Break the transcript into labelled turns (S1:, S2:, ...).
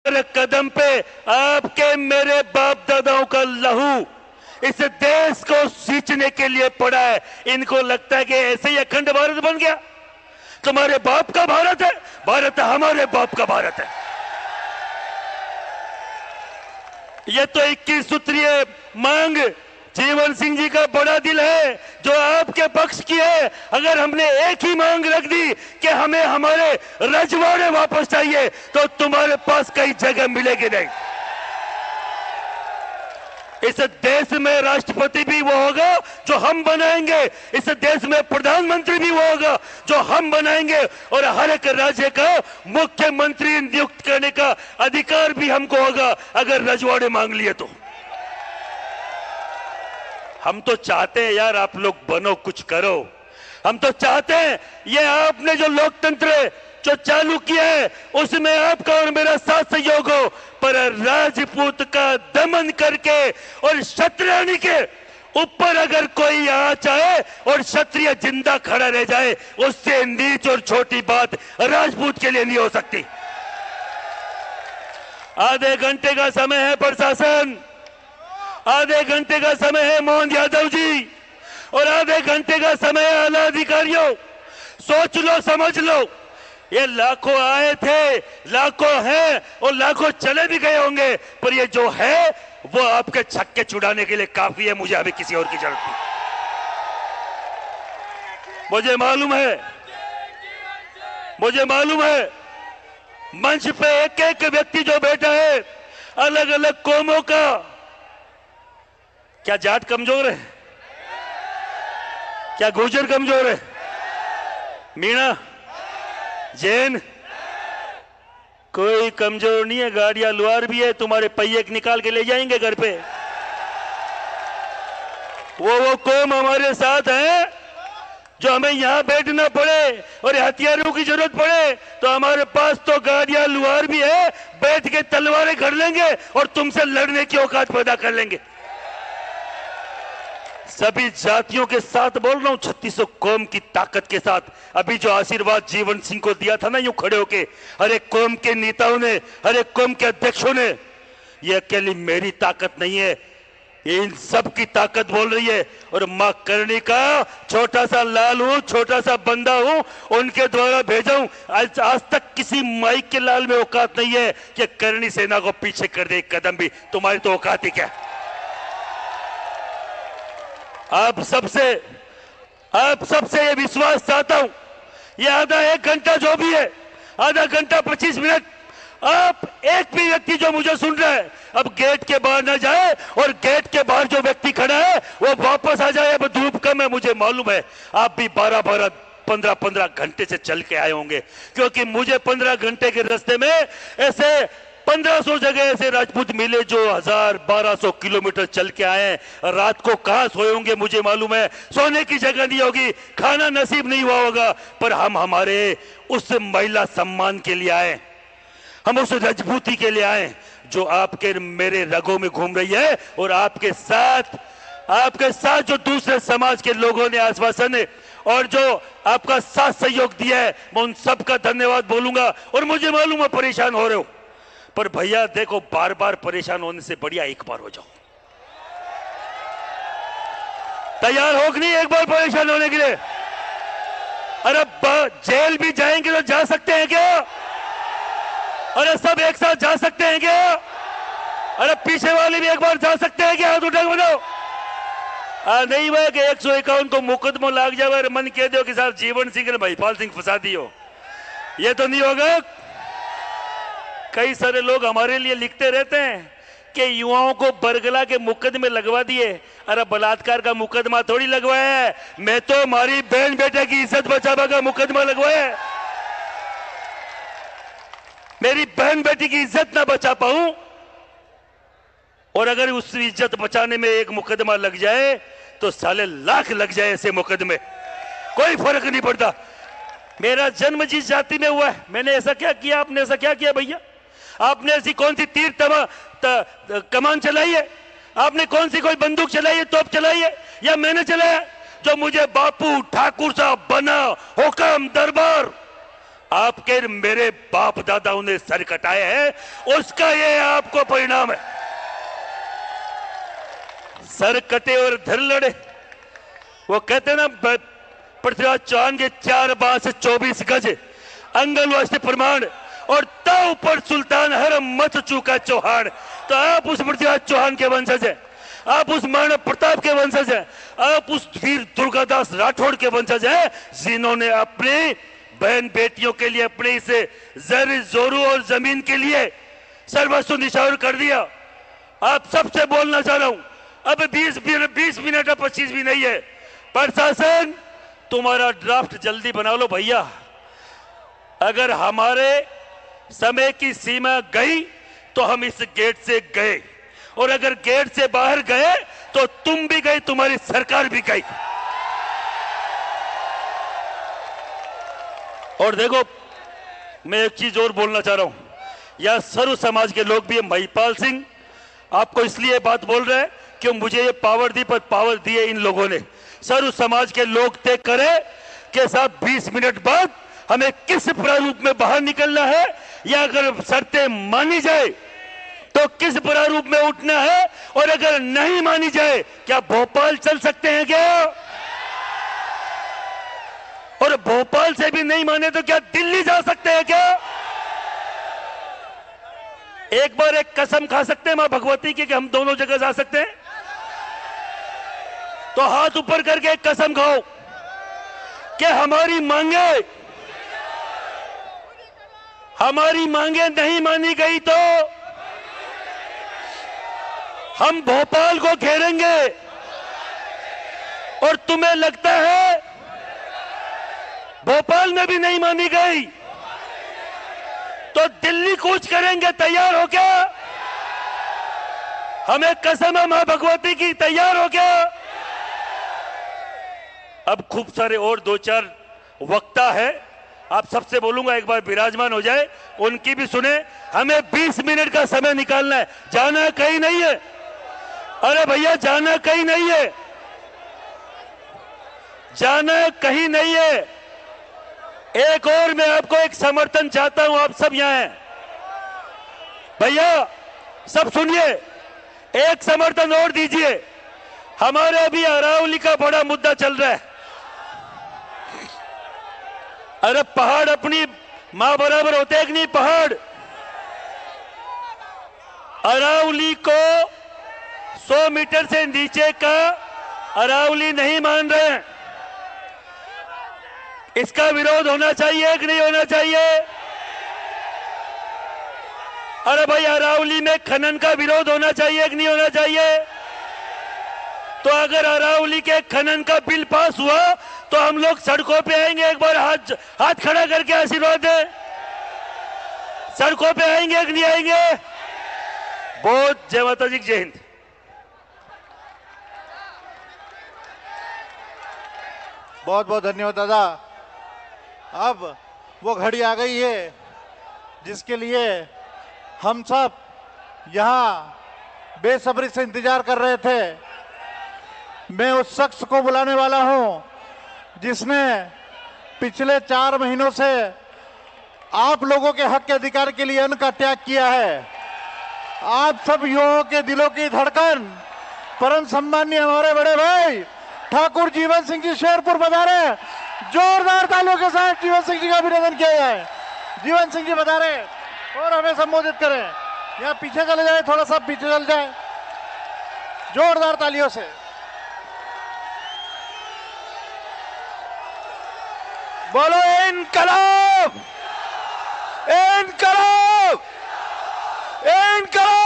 S1: हर कदम पे आपके मेरे बाप दादाओं का लहू इस देश को सींचने के लिए पड़ा है। इनको लगता है कि ऐसे ही अखंड भारत बन गया। तुम्हारे बाप का भारत है, भारत हमारे बाप का भारत है। ये तो 21 सूत्रीय मांग जीवन सिंह जी का बड़ा दिल है जो आपके पक्ष की है। अगर हमने एक ही मांग रख दी कि हमें हमारे रजवाड़े वापस चाहिए तो तुम्हारे पास कई जगह मिलेगी नहीं। इस देश में राष्ट्रपति भी वो होगा जो हम बनाएंगे, इस देश में प्रधानमंत्री भी वो होगा जो हम बनाएंगे, और हर एक राज्य का मुख्यमंत्री नियुक्त करने का अधिकार भी हमको होगा अगर रजवाड़े मांग लिए तो। हम तो चाहते हैं यार आप लोग बनो, कुछ करो। हम तो चाहते हैं ये आपने जो लोकतंत्र जो चालू किया है उसमें आपका और मेरा साथ सहयोग हो, पर राजपूत का दमन करके और क्षत्रियानी के ऊपर अगर कोई आ चाहे और क्षत्रिय जिंदा खड़ा रह जाए, उससे नीच और छोटी बात राजपूत के लिए नहीं हो सकती। आधे घंटे का समय है प्रशासन, आधे घंटे का समय है मोहन यादव जी, और आधे घंटे का समय है आला अधिकारियों। सोच लो, समझ लो, ये लाखों आए थे, लाखों हैं और लाखों चले भी गए होंगे, पर ये जो है वो आपके छक्के छुड़ाने के लिए काफी है। मुझे अभी किसी और की जरूरत नहीं। मुझे मालूम है मंच पे एक एक व्यक्ति जो बैठा है अलग अलग कौमों का। क्या जाट कमजोर है? क्या गुर्जर कमजोर है? मीणा, जैन, कोई कमजोर नहीं है। गाड़ियां लुहार भी है, तुम्हारे पहिए निकाल के ले जाएंगे घर पे। वो कौम हमारे साथ है जो हमें यहां बैठना पड़े और हथियारों की जरूरत पड़े तो हमारे पास तो गाड़ियां लुहार भी है, बैठ के तलवारें कर लेंगे और तुमसे लड़ने की औकात पैदा कर लेंगे। सभी जातियों के साथ बोल रहा हूं, 3600 कौम की ताकत के साथ। अभी जो आशीर्वाद जीवन सिंह को दिया था ना यूं खड़े होके, हर एक कौम के नेताओं ने, हर एक कौम के अध्यक्षों ने, ये अकेली मेरी ताकत नहीं है, ये इन सब की ताकत बोल रही है। और मां करणी का छोटा सा लाल हूं, छोटा सा बंदा हूं, उनके द्वारा भेजा हूं। आज तक किसी माई के लाल में औकात नहीं है कि करणी सेना को पीछे कर दे एक कदम भी। तुम्हारी तो औकात ही क्या। आप सबसे ये विश्वास चाहता हूं, ये आधा एक घंटा जो भी है, आधा घंटा 25 मिनट, आप एक भी व्यक्ति जो मुझे सुन रहा है अब गेट के बाहर ना जाए, और गेट के बाहर जो व्यक्ति खड़ा है वो वापस आ जाए। अब धूप कम है, मुझे मालूम है आप भी 12-12 15-15 घंटे से चल के आए होंगे, क्योंकि मुझे 15 घंटे के रास्ते में ऐसे 1500 जगह ऐसे राजपूत मिले जो 1000-1200 किलोमीटर चल के आए। रात को कहां सोए होंगे मुझे मालूम है, सोने की जगह नहीं होगी, खाना नसीब नहीं हुआ होगा, पर हम हमारे उस महिला सम्मान के लिए आए, हम उस राजपूती के लिए आए जो आपके मेरे रगों में घूम रही है। और आपके साथ जो दूसरे समाज के लोगों ने आश्वासन और जो आपका साथ सहयोग दिया है, मैं उन सबका धन्यवाद बोलूंगा। और मुझे मालूम है परेशान हो रहे हो, पर भैया देखो, बार बार परेशान होने से बढ़िया एक बार हो जाओ। तैयार हो कि नहीं एक बार परेशान होने के लिए? अरे जेल भी जाएंगे तो जा सकते हैं क्या? अरे सब एक साथ जा सकते हैं क्या? अरे पीछे वाले भी एक बार जा सकते हैं क्या? हाथ उठा के बताओ। नहीं भाई कि 151 को मुकदमा लाग जाए और मन कह दो कि साहब जीवन सिंह ने भाईपाल सिंह फंसा दियो, ये तो नहीं होगा। कई सारे लोग हमारे लिए लिखते रहते हैं कि युवाओं को बरगला के मुकदमे लगवा दिए। अरे बलात्कार का मुकदमा थोड़ी लगवाया है, मैं तो हमारी बहन बेटे की इज्जत बचाने का मुकदमा लगवाया है। मेरी बहन बेटी की इज्जत ना बचा पाऊं, और अगर उस इज्जत बचाने में एक मुकदमा लग जाए तो साले लाख लग जाए ऐसे मुकदमे, कोई फर्क नहीं पड़ता। मेरा जन्म जिस जाति में हुआ है, मैंने ऐसा क्या किया, आपने ऐसा क्या किया भैया? आपने ऐसी कौन सी तीर कमान चलाई है? आपने कौन सी कोई बंदूक चलाई है, तोप चलाई है, या मैंने चलाया? जो मुझे बापू ठाकुर साहब बना हुक्म दरबार आपके मेरे बाप दादाओं ने सर कटाए हैं, उसका ये आपको परिणाम है। सर कटे और धर लड़े। वो कहते हैं ना, पृथ्वीराज चौहान के 4 बांस 24 गज अंगल वास्ते प्रमाण, और ताव पर सुल्तान हर मत चूका चौहान। तो आप उस पृथ्वीराज चौहान के वंशज हैं, आप उस महाराणा प्रताप के वंशज हैं, आप उस वीर दुर्गादास राठौड़ के वंशज हैं, जिन्होंने अपने बहन बेटियों के लिए, अपने इसे जर जोरू और जमीन के लिए सर्वस्व निछावर कर दिया। आप सबसे बोलना चाह रहा हूं, अब 20 मिनट और 25 भी नहीं है। प्रशासन, तुम्हारा ड्राफ्ट जल्दी बना लो भैया। अगर हमारे समय की सीमा गई तो हम इस गेट से गए, और अगर गेट से बाहर गए तो तुम भी गए, तुम्हारी सरकार भी गई। और देखो, मैं एक चीज और बोलना चाह रहा हूं, यह सर्व समाज के लोग भी, महिपाल सिंह आपको इसलिए बात बोल रहे हैं कि मुझे ये पावर दी, पर पावर दी है इन लोगों ने। सर्व समाज के लोग तय करें कि साहब 20 मिनट बाद हमें किस प्रारूप में बाहर निकलना है, या अगर शर्तें मानी जाए तो किस प्रारूप में उठना है, और अगर नहीं मानी जाए क्या भोपाल चल सकते हैं क्या? और भोपाल से भी नहीं माने तो क्या दिल्ली जा सकते हैं क्या? एक बार एक कसम खा सकते हैं मां भगवती की कि हम दोनों जगह जा सकते हैं? तो हाथ ऊपर करके एक कसम खाओ कि हमारी मांगे नहीं मानी गई तो हम भोपाल को घेरेंगे। और तुम्हें लगता है भोपाल में भी नहीं मानी गई तो दिल्ली कूच करेंगे? तैयार हो क्या? हमें कसम है मां भगवती की, तैयार हो क्या? अब खूब सारे और 2-4 वक्ता है, आप सबसे बोलूंगा एक बार विराजमान हो जाए, उनकी भी सुने। हमें 20 मिनट का समय निकालना है, जाना कहीं नहीं है। अरे भैया, जाना कहीं नहीं है, जाना कहीं नहीं है। एक और मैं आपको एक समर्थन चाहता हूं, आप सब यहां हैं भैया, सब सुनिए, एक समर्थन और दीजिए। हमारे अभी अरावली का बड़ा मुद्दा चल रहा है। अरे पहाड़ अपनी मां बराबर होते हैं कि नहीं? पहाड़ अरावली को 100 मीटर से नीचे का अरावली नहीं मान रहे हैं। इसका विरोध होना चाहिए कि नहीं होना चाहिए? अरे भाई, अरावली में खनन का विरोध होना चाहिए कि नहीं होना चाहिए? तो अगर अरावली के खनन का बिल पास हुआ तो हम लोग सड़कों पे आएंगे। एक बार हाथ खड़ा करके आशीर्वाद दें। सड़कों पे आएंगे कि नहीं आएंगे? बहुत जय माता जी, जय हिंद।
S2: बहुत बहुत धन्यवाद दादा। अब वो घड़ी आ गई है जिसके लिए हम सब यहाँ बेसब्री से इंतजार कर रहे थे। मैं उस शख्स को बुलाने वाला हूं जिसने पिछले 4 महीनों से आप लोगों के हक के अधिकार के लिए अन्न का त्याग किया है। आप सब युवाओं के दिलों की धड़कन, परम सम्मानीय हमारे बड़े भाई ठाकुर जीवन सिंह जी शेरपुर पधारे। जोरदार तालियों के साथ जीवन सिंह जी का अभिनंदन किया जाए। जीवन सिंह जी पधारे और हमें संबोधित करें। यहाँ पीछे चले जाए, थोड़ा सा पीछे चल जाए, जोरदार तालियों से।
S1: बोलो इनकलाब, इनकलाब, इनकलाब।